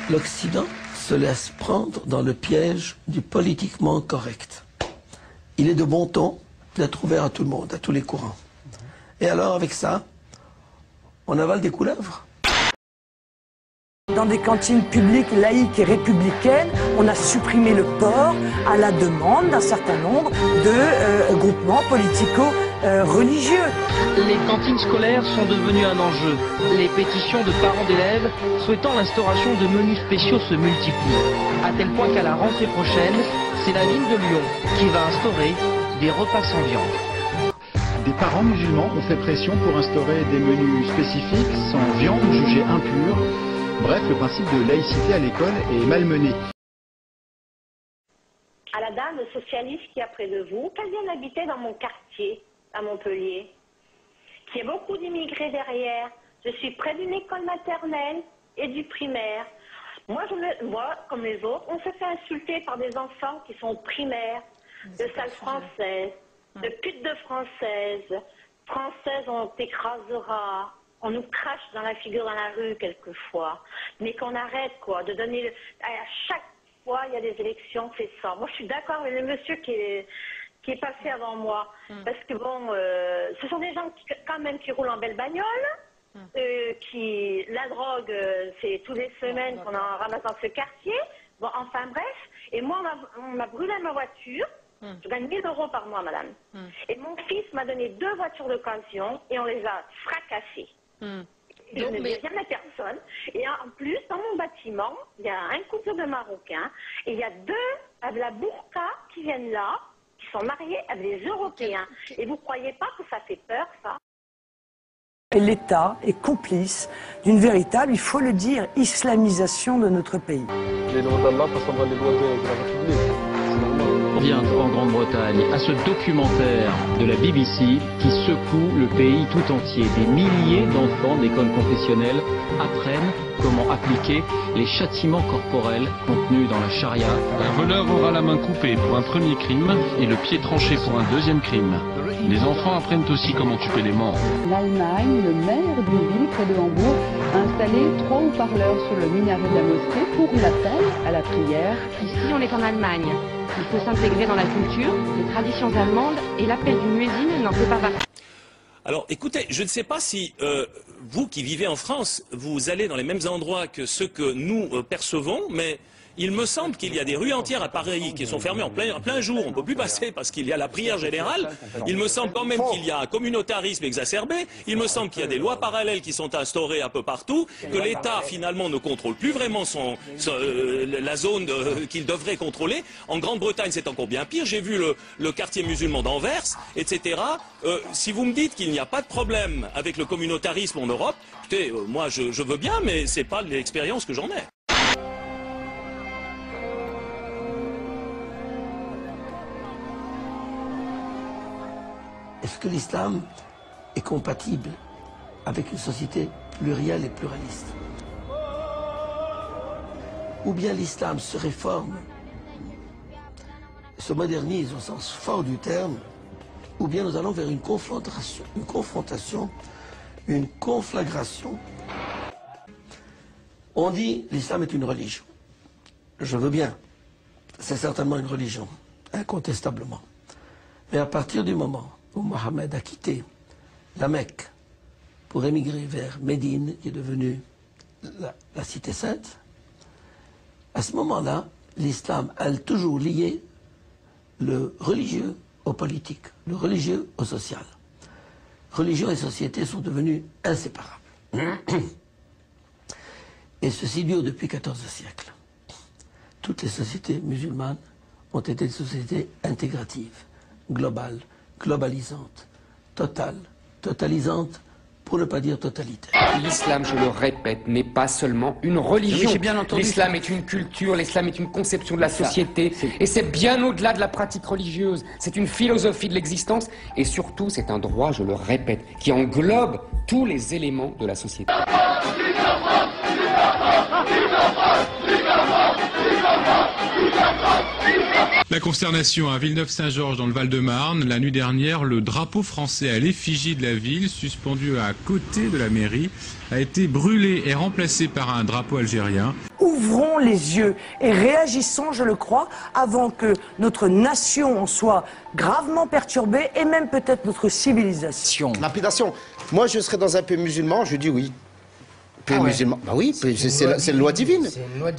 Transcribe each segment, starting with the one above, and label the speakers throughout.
Speaker 1: L'Occident se laisse prendre dans le piège du politiquement correct. Il est de bon ton d'être ouvert à tout le monde, à tous les courants. Et alors, avec ça, on avale des couleuvres.
Speaker 2: Dans des cantines publiques, laïques et républicaines, on a supprimé le porc à la demande d'un certain nombre de groupements politico-religieux.
Speaker 3: Les cantines scolaires sont devenues un enjeu. Les pétitions de parents d'élèves souhaitant l'instauration de menus spéciaux se multiplient. À tel point qu'à la rentrée prochaine, c'est la ville de Lyon qui va instaurer des repas sans viande.
Speaker 4: Des parents musulmans ont fait pression pour instaurer des menus spécifiques sans viande jugée impure. Bref, le principe de laïcité à l'école est malmené.
Speaker 5: À la dame socialiste qui est près de vous, qu'elle vienne habiter dans mon quartier, à Montpellier, qu'il y ait beaucoup d'immigrés derrière. Je suis près d'une école maternelle et du primaire. Moi, comme les autres, on se fait insulter par des enfants qui sont primaires, de salles françaises, de putes de françaises. Françaises, on t'écrasera. On nous crache dans la figure dans la rue quelquefois. Mais qu'on arrête, quoi, de donner... À chaque fois, il y a des élections, c'est ça. Moi, je suis d'accord avec le monsieur qui est passé avant moi. Parce que, bon, ce sont des gens quand même qui roulent en belle bagnole. La drogue, c'est tous les semaines qu'on en ramasse dans ce quartier. Bon, enfin, bref. Et moi, on m'a brûlé ma voiture. Je gagne 1000 € par mois, madame. Et mon fils m'a donné 2 voitures d'occasion et on les a fracassées. Je ne dis rien à personne. Et en plus, dans mon bâtiment, il y a un couple de Marocains et il y a 2 avec la burqa qui viennent là, qui sont mariés avec des Européens. Et vous ne croyez pas que ça fait peur, ça?
Speaker 2: Et l'État est complice d'une véritable, il faut le dire, islamisation de notre pays.
Speaker 6: Les lois d'Allah passent devant les lois de la République.
Speaker 3: On vient en Grande-Bretagne à ce documentaire de la BBC qui secoue le pays tout entier. Des milliers d'enfants d'écoles confessionnelles apprennent comment appliquer les châtiments corporels contenus dans la charia.
Speaker 7: Un voleur aura la main coupée pour un premier crime et le pied tranché pour un deuxième crime. Les enfants apprennent aussi comment tuer les morts.
Speaker 8: En Allemagne, le maire d'une ville près de Hambourg a installé 3 haut-parleurs sur le minaret de la mosquée pour l'appel à la prière.
Speaker 9: Ici, on est en Allemagne. Il faut s'intégrer dans la culture, les traditions allemandes et l'appel du muezzin n'en fait pas partie.
Speaker 10: Alors, écoutez, je ne sais pas si vous qui vivez en France, vous allez dans les mêmes endroits que ceux que nous percevons, mais il me semble qu'il y a des rues entières à Paris qui sont fermées en plein jour. On ne peut plus passer parce qu'il y a la prière générale. Il me semble quand même qu'il y a un communautarisme exacerbé. Il me semble qu'il y a des lois parallèles qui sont instaurées un peu partout, que l'État finalement ne contrôle plus vraiment la zone qu'il devrait contrôler. En Grande-Bretagne, c'est encore bien pire. J'ai vu le quartier musulman d'Anvers, etc. Si vous me dites qu'il n'y a pas de problème avec le communautarisme en Europe, écoutez, moi je veux bien, mais c'est pas l'expérience que j'en ai.
Speaker 1: Est-ce que l'islam est compatible avec une société plurielle et pluraliste? Ou bien l'islam se réforme, se modernise au sens fort du terme, ou bien nous allons vers une confrontation, une conflagration. On dit l'islam est une religion. Je veux bien. C'est certainement une religion, incontestablement. Mais à partir du moment où Mohammed a quitté la Mecque pour émigrer vers Médine, qui est devenue la cité sainte, à ce moment-là, l'islam a toujours lié le religieux au politique, le religieux au social. Religion et société sont devenus inséparables. Et ceci dure depuis 14 siècles. Toutes les sociétés musulmanes ont été des sociétés intégratives, globales, globalisantes, totalisantes, pour ne pas dire totalitaire.
Speaker 11: L'islam, je le répète, n'est pas seulement une religion. L'islam est une culture, l'islam est une conception de la société, et c'est bien au-delà de la pratique religieuse. C'est une philosophie de l'existence, et surtout, c'est un droit, je le répète, qui englobe tous les éléments de la société.
Speaker 7: La consternation à Villeneuve-Saint-Georges dans le Val-de-Marne. La nuit dernière, le drapeau français à l'effigie de la ville, suspendu à côté de la mairie, a été brûlé et remplacé par un drapeau algérien.
Speaker 2: ouvrons les yeux et réagissons, je le crois, avant que notre nation en soit gravement perturbée et même peut-être notre civilisation.
Speaker 12: Lapidation. Moi, je serais dans un pays musulman, je dis oui. Pays musulman. Bah oui, c'est la loi divine.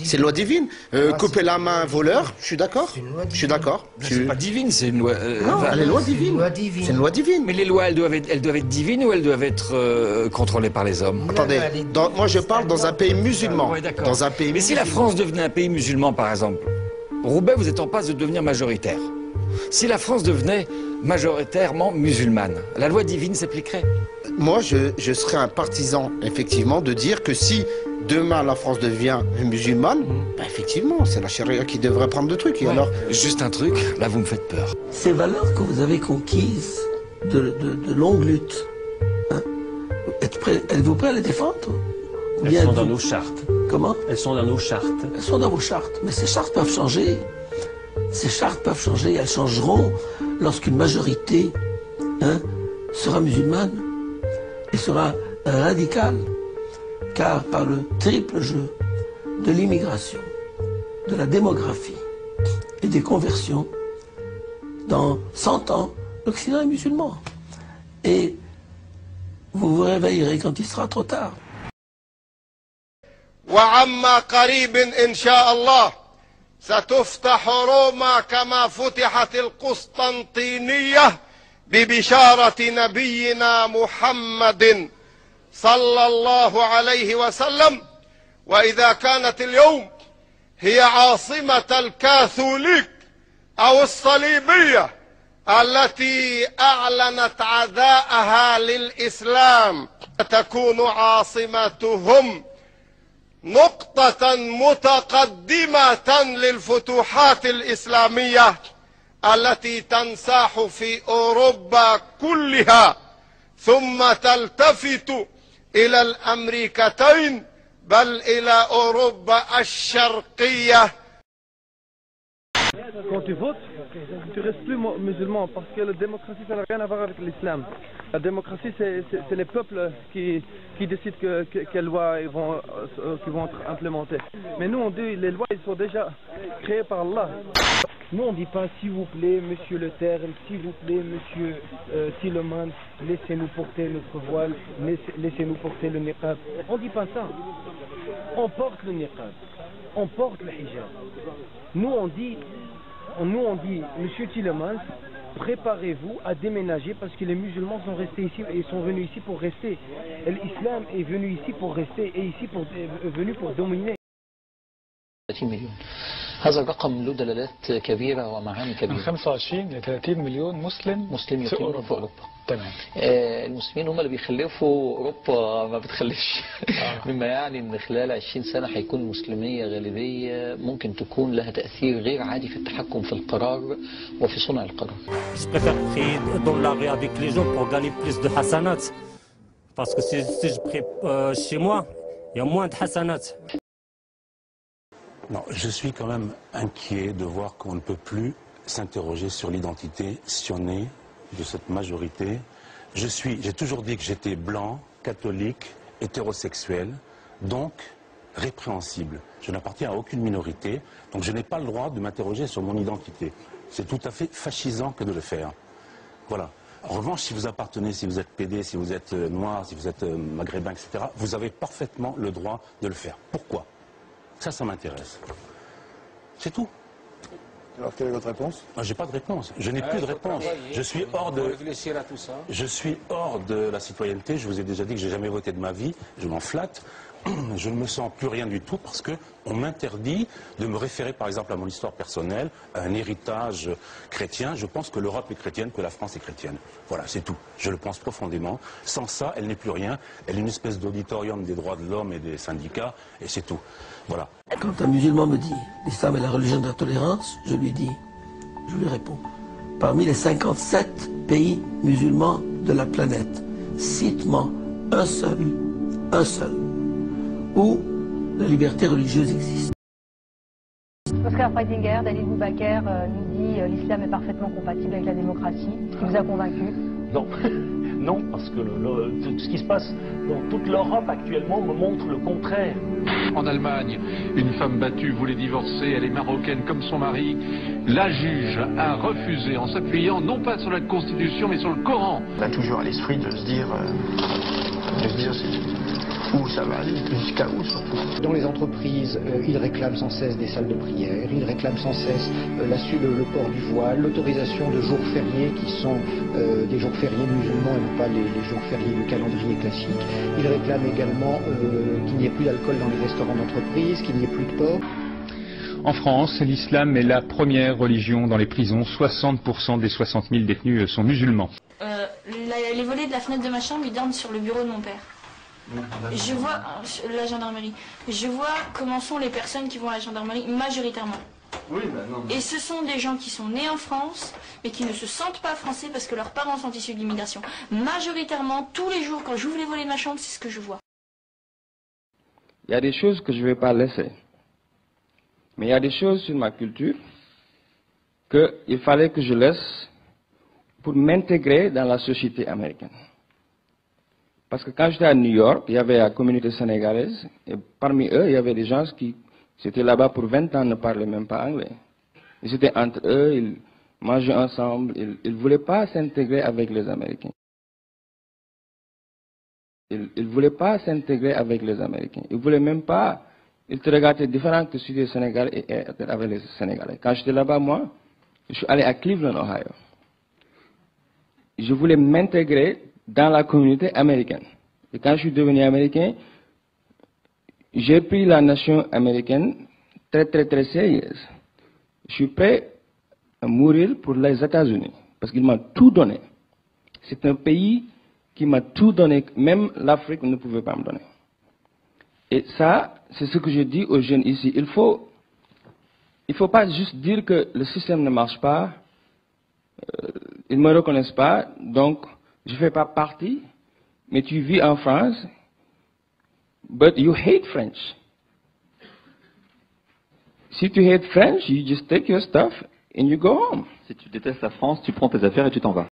Speaker 12: C'est une loi divine. Couper la main à un voleur, je suis d'accord. Je suis d'accord.
Speaker 13: C'est pas divine, c'est une loi.
Speaker 12: Non, elle est loi divine. C'est une loi divine.
Speaker 13: Mais les lois, elles doivent être divines ou elles doivent être contrôlées par les hommes?
Speaker 12: Attendez, moi je parle dans un pays musulman.
Speaker 13: Ouais, d'accord.
Speaker 12: Dans un pays
Speaker 13: Mais si la France devenait un pays musulman, par exemple, Roubaix, vous êtes en passe de devenir majoritaire. Si la France devenait majoritairement musulmane, la loi divine s'appliquerait?
Speaker 12: Moi, je serais un partisan, effectivement, de dire que si demain la France devient musulmane, bah, effectivement, c'est la charia qui devrait prendre le truc. Et alors...
Speaker 13: Juste un truc, là vous me faites peur.
Speaker 1: Ces valeurs que vous avez conquises de longues luttes, hein, êtes-vous prêt à les défendre?
Speaker 14: Elles sont dans nos chartes.
Speaker 1: Comment?
Speaker 14: Elles sont dans nos chartes.
Speaker 1: Elles sont dans vos chartes. Mais ces chartes peuvent changer. Ces chartes peuvent changer. Elles changeront lorsqu'une majorité sera musulmane et sera radicale. Car par le triple jeu de l'immigration, de la démographie et des conversions, dans 100 ans, l'Occident est musulman. Et vous vous réveillerez quand il sera trop tard.
Speaker 15: وعما قريب إن شاء الله ستفتح روما كما فتحت القسطنطينية ببشارة نبينا محمد صلى الله عليه وسلم. وإذا كانت اليوم هي عاصمة الكاثوليك أو الصليبية التي أعلنت عداءها للإسلام، تكون عاصمتهم نقطة متقدمة للفتوحات الإسلامية التي تنساح في أوروبا كلها، ثم تلتفت إلى الأمريكتين بل إلى أوروبا الشرقية.
Speaker 6: Quand tu votes, tu restes plus musulman parce que la démocratie ça n'a rien à voir avec l'islam. La démocratie c'est les peuples qui décident quelles lois qui vont être implémentées. Mais nous on dit les lois ils sont déjà créées par Allah. Nous on dit pas s'il vous plaît monsieur le Terme, s'il vous plaît monsieur Tillemann, laissez-nous porter notre voile, laissez-nous porter le niqab. On dit pas ça. On porte le niqab, on porte le hijab. Nous on dit, monsieur Tillemann, préparez-vous à déménager parce que les musulmans sont restés ici et sont venus ici pour rester. L'islam est venu ici pour rester et ici venu pour dominer.
Speaker 16: 30 مليون. هذا الرقم له دلالات كبيرة ومعاني كبيرة. من
Speaker 17: 25 ل 30 مليون مسلم
Speaker 16: يقيمون في أوروبا.
Speaker 17: تمام.
Speaker 16: المسلمين هم اللي بيخلفوا، أوروبا ما بتخلفش. مما يعني إن خلال 20 سنة هيكون المسلمية غالبية ممكن تكون لها تأثير غير عادي في التحكم في القرار وفي صنع القرار.
Speaker 18: Je préfère prier dans la rue avec les gens pour gagner plus de hasanat. Parce que si je prie chez moi, il y a moins de hasanat.
Speaker 19: Non, je suis quand même inquiet de voir qu'on ne peut plus s'interroger sur l'identité sionnée de cette majorité. J'ai toujours dit que j'étais blanc, catholique, hétérosexuel, donc répréhensible. Je n'appartiens à aucune minorité, donc je n'ai pas le droit de m'interroger sur mon identité. C'est tout à fait fascisant que de le faire. Voilà. En revanche, si vous appartenez, si vous êtes PD, si vous êtes noir, si vous êtes maghrébin, etc., vous avez parfaitement le droit de le faire. Pourquoi ? Ça m'intéresse. C'est tout.
Speaker 20: Alors, quelle est votre réponse?
Speaker 19: J'ai pas de réponse. Je n'ai plus de réponse. Je suis hors de...
Speaker 16: réfléchir à tout ça.
Speaker 19: Je suis hors de la citoyenneté. Je vous ai déjà dit que j'ai jamais voté de ma vie. Je m'en flatte. Je ne me sens plus rien du tout parce qu'on m'interdit de me référer par exemple à mon histoire personnelle, à un héritage chrétien. Je pense que l'Europe est chrétienne, que la France est chrétienne. Voilà, c'est tout. Je le pense profondément. Sans ça, elle n'est plus rien. Elle est une espèce d'auditorium des droits de l'homme et des syndicats et c'est tout. Voilà.
Speaker 1: Quand un musulman me dit l'islam est la religion de la tolérance, je lui réponds, parmi les 57 pays musulmans de la planète, cite-moi un seul, où la liberté religieuse existe.
Speaker 21: Oscar Freudinger, Dalil Boubaker nous dit l'islam est parfaitement compatible avec la démocratie. Ce qui vous a convaincu?
Speaker 16: Non.
Speaker 14: non, parce que ce qui se passe dans toute l'Europe actuellement me montre le contraire.
Speaker 7: En Allemagne, une femme battue voulait divorcer, elle est marocaine comme son mari. La juge a refusé en s'appuyant non pas sur la Constitution mais sur le Coran.
Speaker 4: On a toujours à l'esprit de se dire où ça va aller, jusqu'à où surtout.
Speaker 22: Dans les entreprises, ils réclament sans cesse des salles de prière, ils réclament sans cesse le port du voile, l'autorisation de jours fériés qui sont des jours fériés musulmans et non pas les jours fériés du calendrier classique. Ils réclament également qu'il n'y ait plus d'alcool dans les restaurants d'entreprise, qu'il n'y ait plus de porc.
Speaker 23: En France, l'islam est la première religion dans les prisons. 60% des 60 000 détenus sont musulmans.
Speaker 24: Les volets de la fenêtre de ma chambre, ils dorment sur le bureau de mon père. Je vois la gendarmerie. Je vois comment sont les personnes qui vont à la gendarmerie majoritairement.
Speaker 6: Oui, ben non.
Speaker 24: Et ce sont des gens qui sont nés en France, mais qui ne se sentent pas français parce que leurs parents sont issus de l'immigration. Majoritairement, tous les jours, quand j'ouvre les volets de ma chambre, c'est ce que je vois.
Speaker 25: Il y a des choses que je ne vais pas laisser. Mais il y a des choses sur ma culture qu'il fallait que je laisse pour m'intégrer dans la société américaine. Parce que quand j'étais à New York, il y avait la communauté sénégalaise, et parmi eux, il y avait des gens qui étaient là-bas pour 20 ans, ne parlaient même pas anglais. Ils étaient entre eux, ils mangeaient ensemble, ils ne voulaient pas s'intégrer avec les Américains. Ils ne voulaient pas s'intégrer avec les Américains. Ils ne voulaient même pas, ils te regardaient différent que celui des Sénégalais et avec les Sénégalais. Quand j'étais là-bas, moi, je suis allé à Cleveland, Ohio. Je voulais m'intégrer dans la communauté américaine. Et quand je suis devenu américain, j'ai pris la nation américaine très sérieuse. Je suis prêt à mourir pour les États-Unis, parce qu'ils m'ont tout donné. C'est un pays qui m'a tout donné, même l'Afrique ne pouvait pas me donner. Et ça, c'est ce que je dis aux jeunes ici. Il faut pas juste dire que le système ne marche pas, ils ne me reconnaissent pas, donc je ne fais pas partie, mais tu vis en France, but you hate French. Si tu hate French, you just take your stuff and you go home.
Speaker 26: Si tu détestes la France, tu prends tes affaires et tu t'en vas.